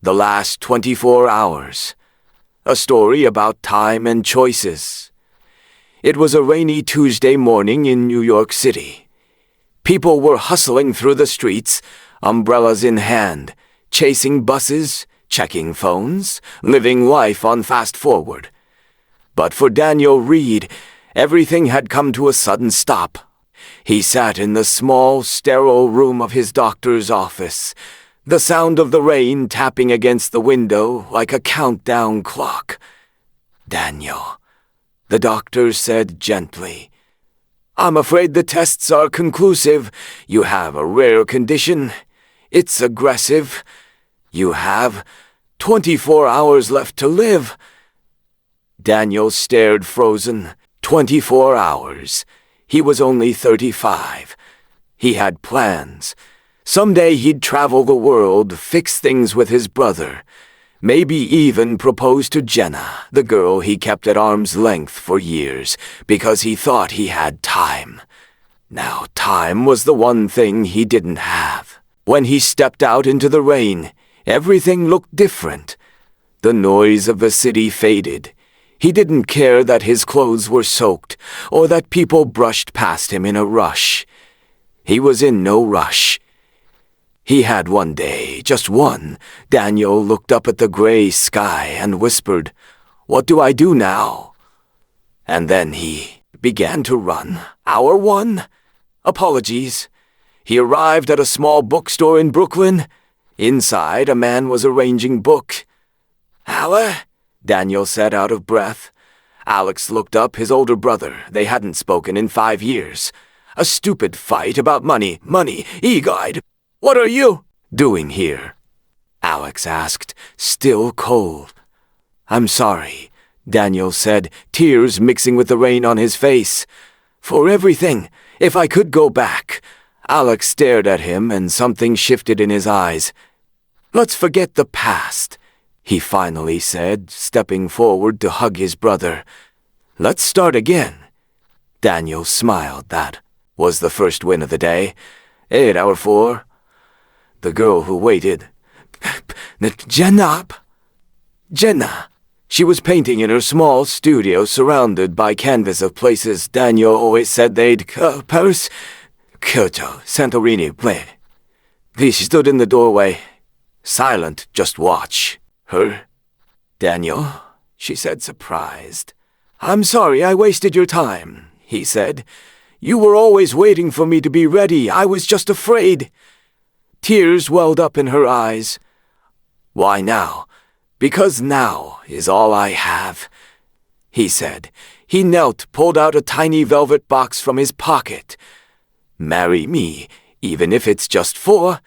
The Last 24 Hours. A story about time and choices. It was a rainy Tuesday morning in New York City. People were hustling through the streets, umbrellas in hand, chasing buses, checking phones, living life on fast forward. But for Daniel Reed, everything had come to a sudden stop. He sat in the small, sterile room of his doctor's office, the sound of the rain tapping against the window like a countdown clock. "Daniel," the doctor said gently, "I'm afraid the tests are conclusive. You have a rare condition. It's aggressive. You have 24 hours left to live." Daniel stared frozen. 24 hours. He was only 35. He had plans. Someday he'd travel the world, fix things with his brother, maybe even propose to Jenna, the girl he kept at arm's length for years, because he thought he had time. Now time was the one thing he didn't have. When he stepped out into the rain, everything looked different. The noise of the city faded. He didn't care that his clothes were soaked, or that people brushed past him in a rush. He was in no rush. He had one day, just one. Daniel looked up at the gray sky and whispered, "What do I do now?" And then he began to run. Hour one? Apologies. He arrived at a small bookstore in Brooklyn. Inside, a man was arranging books. "Alex?" Daniel said out of breath. Alex looked up, his older brother. They hadn't spoken in 5 years. A stupid fight about money, eagle-eyed. "What are you doing here?" Alex asked, still cold. "I'm sorry," Daniel said, tears mixing with the rain on his face. "For everything. If I could go back." Alex stared at him and something shifted in his eyes. "Let's forget the past," he finally said, stepping forward to hug his brother. "Let's start again." Daniel smiled. That was the first win of the day. 8 hour 4. The girl who waited. Jenna. She was painting in her small studio surrounded by canvas of places Daniel always said they'd Paris, Kyoto, Santorini, play. She stood in the doorway, silent, just watch. "Her?" "Daniel," she said, surprised. "I'm sorry I wasted your time," he said. "You were always waiting for me to be ready. I was just afraid." Tears welled up in her eyes. "Why now?" "Because now is all I have," he said. He knelt, pulled out a tiny velvet box from his pocket. "Marry me, even if it's just for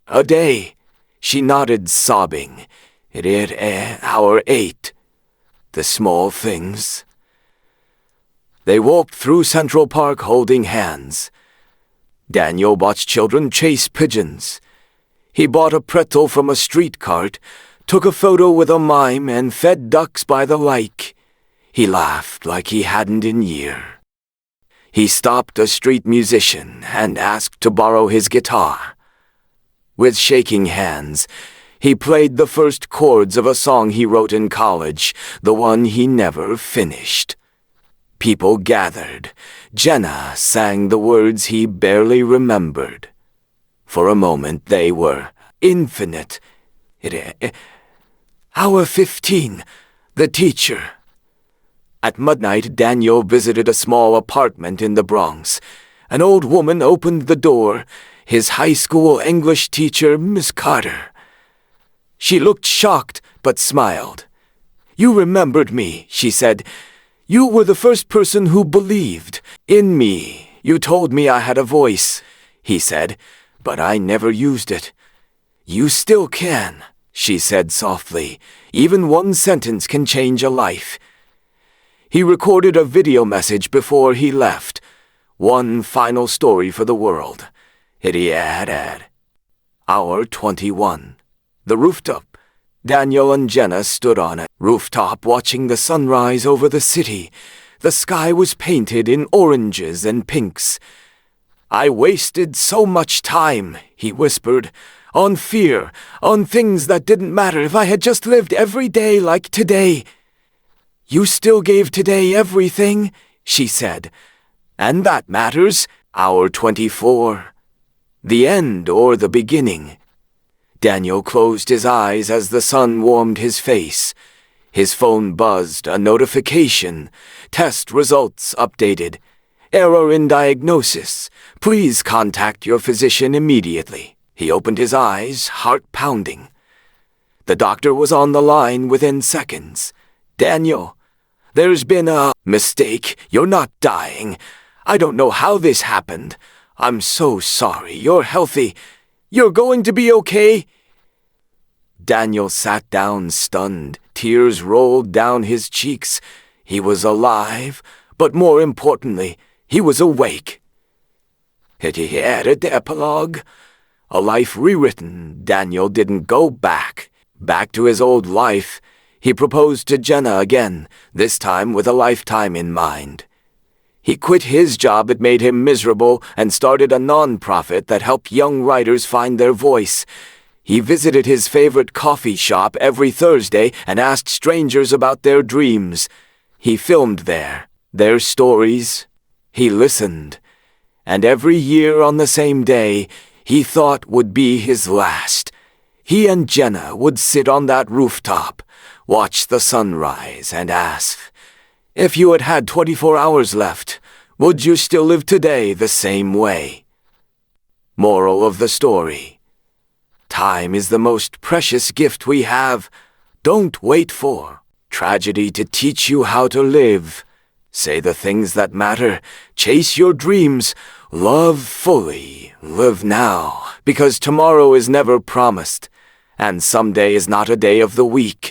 a day." She nodded, sobbing. It is hour 8. The small things. They walked through Central Park holding hands. Daniel watched children chase pigeons. He bought a pretzel from a street cart, took a photo with a mime, and fed ducks by the lake. He laughed like he hadn't in years. He stopped a street musician and asked to borrow his guitar. With shaking hands, he played the first chords of a song he wrote in college, the one he never finished. People gathered. Jenna sang the words he barely remembered. For a moment they were infinite. Hour 15, the teacher. At midnight, Daniel visited a small apartment in the Bronx. An old woman opened the door, his high school English teacher, Miss Carter. She looked shocked, but smiled. "You remembered me," she said. "You were the first person who believed in me. You told me I had a voice," he said, "but I never used it." "You still can," she said softly. "Even one sentence can change a life." He recorded a video message before he left. One final story for the world. Hour 21. The rooftop. Daniel and Jenna stood on a rooftop watching the sunrise over the city. The sky was painted in oranges and pinks. "I wasted so much time," he whispered. on fear, on things that didn't matter if I had just lived every day like today. You still gave today everything, she said. And that matters, hour 24. The end or the beginning. Daniel closed his eyes as the sun warmed his face. His phone buzzed, a notification. Test results updated. Error in diagnosis. Please contact your physician immediately. He opened his eyes, heart pounding. The doctor was on the line within seconds. Daniel, there's been a mistake. You're not dying. I don't know how this happened. I'm so sorry. You're healthy. You're going to be okay. Daniel sat down stunned. Tears rolled down his cheeks. He was alive, but more importantly, he was awake. Had he added the epilogue? A life rewritten. Daniel didn't go back to his old life. He proposed to Jenna again, this time with a lifetime in mind. He quit his job that made him miserable and started a non-profit that helped young writers find their voice. He visited his favorite coffee shop every Thursday and asked strangers about their dreams. He filmed there, their stories. He listened. And every year on the same day, he thought would be his last. He and Jenna would sit on that rooftop, watch the sunrise, and ask, if you had had 24 hours left, would you still live today the same way? Moral of the story. Time is the most precious gift we have. Don't wait for tragedy to teach you how to live. Say the things that matter. Chase your dreams. Love fully. Live now, because tomorrow is never promised, and someday is not a day of the week.